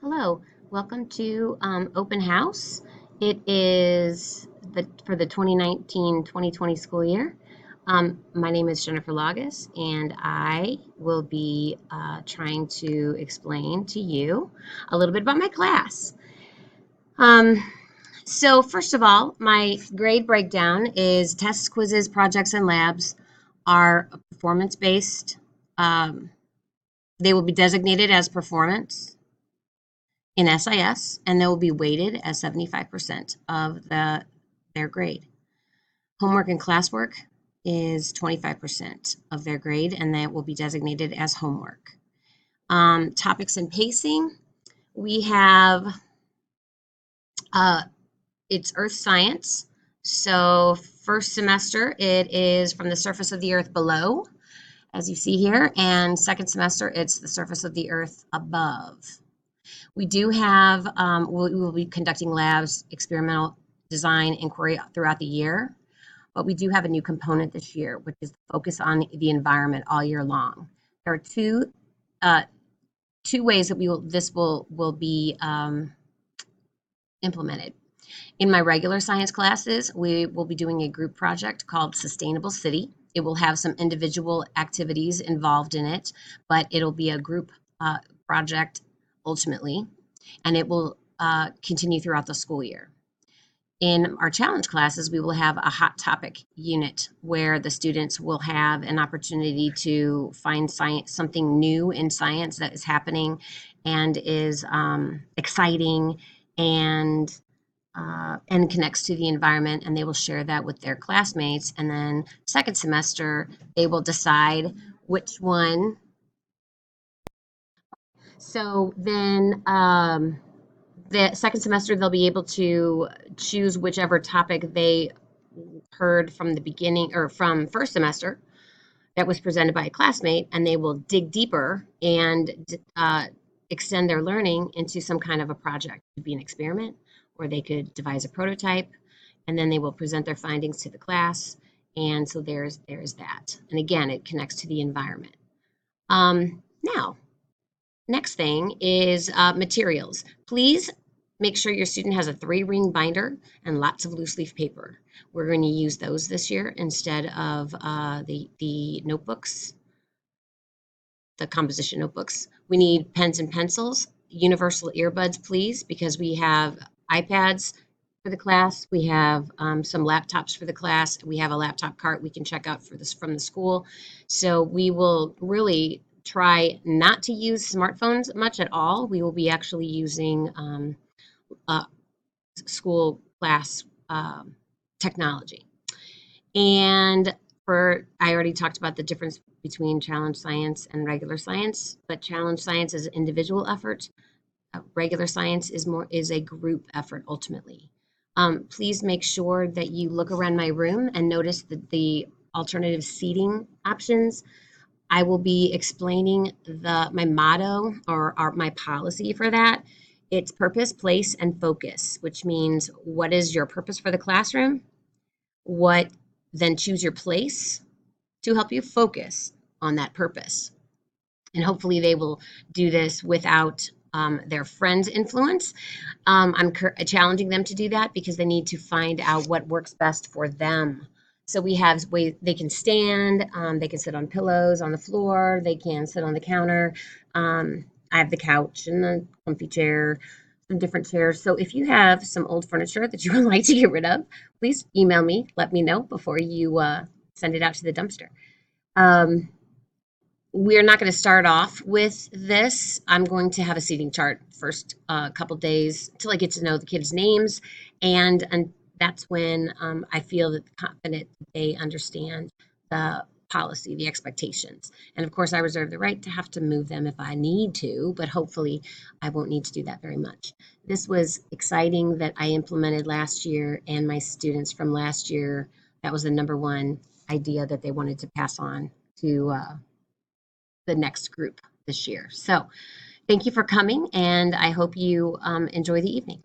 Hello, welcome to Open House. It is for the 2019-2020 school year. My name is Jennifer Lagas, and I will be trying to explain to you a little bit about my class. Um, so first of all, my grade breakdown is tests, quizzes, projects, and labs are performance-based. Um, they will be designated as performance in SIS, and they will be weighted as 75% of their grade. Homework and classwork is 25% of their grade, and that will be designated as homework. Topics and pacing, we have it's earth science. So first semester, it is from the surface of the earth below, as you see here, and second semester, it's the surface of the earth above. We do have, we will be conducting labs, experimental design, inquiry throughout the year, but we do have a new component this year, which is the focus on the environment all year long. There are two ways that this will be implemented. In my regular science classes, we will be doing a group project called Sustainable City. It will have some individual activities involved in it, but it'll be a group project ultimately, and it will continue throughout the school year. In our challenge classes, we will have a hot topic unit where the students will have an opportunity to find something new in science that is happening and is exciting and connects to the environment, and they will share that with their classmates. And then second semester, they will decide which one. So then the second semester, they'll be able to choose whichever topic they heard from the beginning or from first semester that was presented by a classmate, and they will dig deeper and extend their learning into some kind of a project. It could be an experiment, or they could devise a prototype, and then they will present their findings to the class. And so there's that. And again, it connects to the environment. Now, next thing is materials. Please make sure your student has a 3-ring binder and lots of loose leaf paper. We're going to use those this year instead of the notebooks, the composition notebooks. We need pens and pencils, universal earbuds, please, because we have iPads for the class. We have some laptops for the class. We have a laptop cart we can check out for this from the school. So we will really try not to use smartphones much at all. We will be actually using school class technology. And I already talked about the difference between challenge science and regular science, but challenge science is an individual effort. Regular science is a group effort ultimately. Please make sure that you look around my room and notice the alternative seating options. I will be explaining my motto or my policy for that. It's purpose, place, and focus, which means what is your purpose for the classroom? Then choose your place to help you focus on that purpose. And hopefully they will do this without their friends' influence. I'm challenging them to do that because they need to find out what works best for them. So we have ways they can stand, they can sit on pillows on the floor, they can sit on the counter. I have the couch and the comfy chair, some different chairs. So if you have some old furniture that you would like to get rid of, please email me, let me know before you send it out to the dumpster. We're not going to start off with this. I'm going to have a seating chart first couple days until I get to know the kids' names, and that's when I feel confident they understand the policy, the expectations. And of course, I reserve the right to have to move them if I need to, but hopefully I won't need to do that very much. This was exciting that I implemented last year, and my students from last year, that was the number one idea that they wanted to pass on to the next group this year. So thank you for coming, and I hope you enjoy the evening.